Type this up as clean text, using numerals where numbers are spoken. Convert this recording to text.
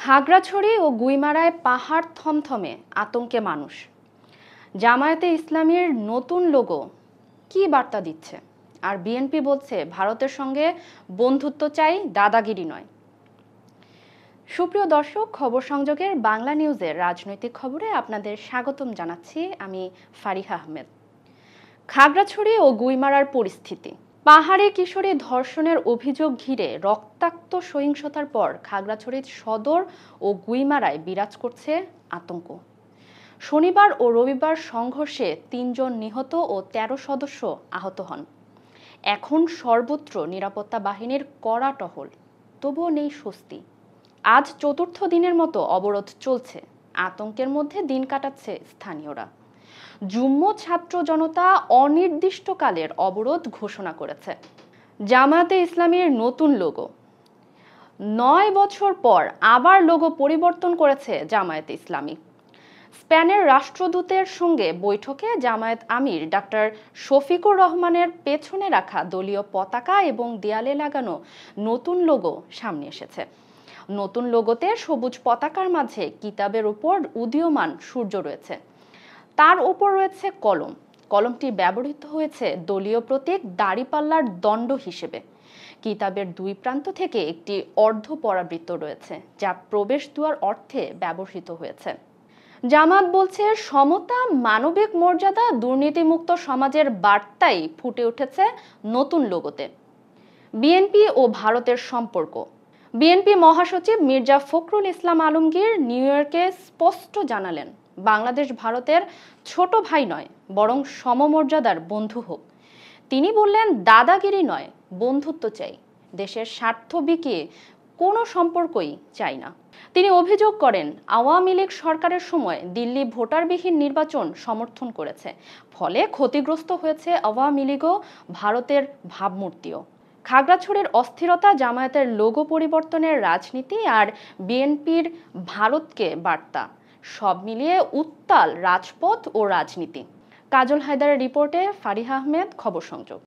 খাগড়াছড়ি ও গুইমারায় পাহাড় থমথমে আতঙ্কে মানুষ। জামায়াতে ইসলামীর নতুন লোগো কি বার্তা দিচ্ছে? আর বিএনপি বলছে ভারতের সঙ্গে বন্ধুত্ব চাই, দাদাগিরি নয়। সুপ্রিয় দর্শক, খবর সংযোগের বাংলা নিউজের রাজনৈতিক খবরে আপনাদের স্বাগতম জানাচ্ছি আমি ফারিহা আহমেদ। খাগড়াছড়ি ও গুইমারার পরিস্থিতি। পাহাড়ি কিশোরী ধর্ষণের অভিযোগ ঘিরে রক্তাক্ত সহিংসতার পর খাগড়াছড়ির সদর ও গুইমারায় বিরাজ করছে আতঙ্ক। শনিবার ও রবিবার সংঘর্ষে ৩ জন নিহত ও ১৩ সদস্য আহত হন। এখন সর্বত্র নিরাপত্তা বাহিনীর কড়া টহল, তবুও নেই স্বস্তি। আজ চতুর্থ দিনের মতো অবরোধ চলছে। আতঙ্কের মধ্যে দিন কাটাচ্ছে স্থানীয়রা। যুগ্ম ছাত্র জনতা অনির্দিষ্টকালের অবরোধ ঘোষণা করেছে। জামায়াতে ইসলামীর নতুন লোগো। ৯ বছর পর আবার লোগো পরিবর্তন করেছে জামায়াতে ইসলামী। স্পেনের রাষ্ট্রদূতের সঙ্গে বৈঠকে জামায়াত আমির ডাক্তার শফিকুর রহমানের পেছনে রাখা দলীয় পতাকা এবং দেয়ালে লাগানো নতুন লোগো সামনে এসেছে। নতুন লোগোতে সবুজ পতাকার মাঝে কিতাবের উপর উদীয়মান সূর্য রয়েছে। তার উপর রয়েছে কলম। কলমটি ব্যবহৃত হয়েছে দলীয় প্রতীক দাড়িপাল্লার দণ্ড হিসেবে। কিতাবের দুই প্রান্ত থেকে একটি অর্ধ পরাবৃত্ত রয়েছে, যা প্রবেশদ্বার অর্থে ব্যবহৃত হয়েছে। জামাত বলছে সমতা, মানবিক মর্যাদা, দুর্নীতিমুক্ত সমাজের বার্তাই ফুটে উঠেছে নতুন লোগোতে। বিএনপি ও ভারতের সম্পর্ক। বিএনপি মহাসচিব মির্জা ফখরুল ইসলাম আলমগীর নিউ ইয়র্কে স্পষ্ট জানালেন, বাংলাদেশ ভারতের ছোট ভাই নয়, বরং সমমর্যাদার বন্ধু হোক। তিনি বললেন, দাদাগিরি নয়, বন্ধুত্ব চাই। দেশের স্বার্থ বিকিয়ে কোনো সম্পর্কই চাই না। তিনি অভিযোগ করেন, আওয়ামী লীগ সরকারের সময় দিল্লি ভোটারবিহীন নির্বাচন সমর্থন করেছে, ফলে ক্ষতিগ্রস্ত হয়েছে আওয়ামী লীগ ও ভারতের ভাবমূর্তিও। খাগড়াছড়ির অস্থিরতা, জামায়াতের লোগো পরিবর্তনের রাজনীতি আর বিএনপির ভারতকে বার্তা, সব মিলিয়ে উত্তাল রাজপথ ও রাজনীতি। কাজল হায়দারের রিপোর্টে ফারিহা আহমেদ, খবর সংযোগ।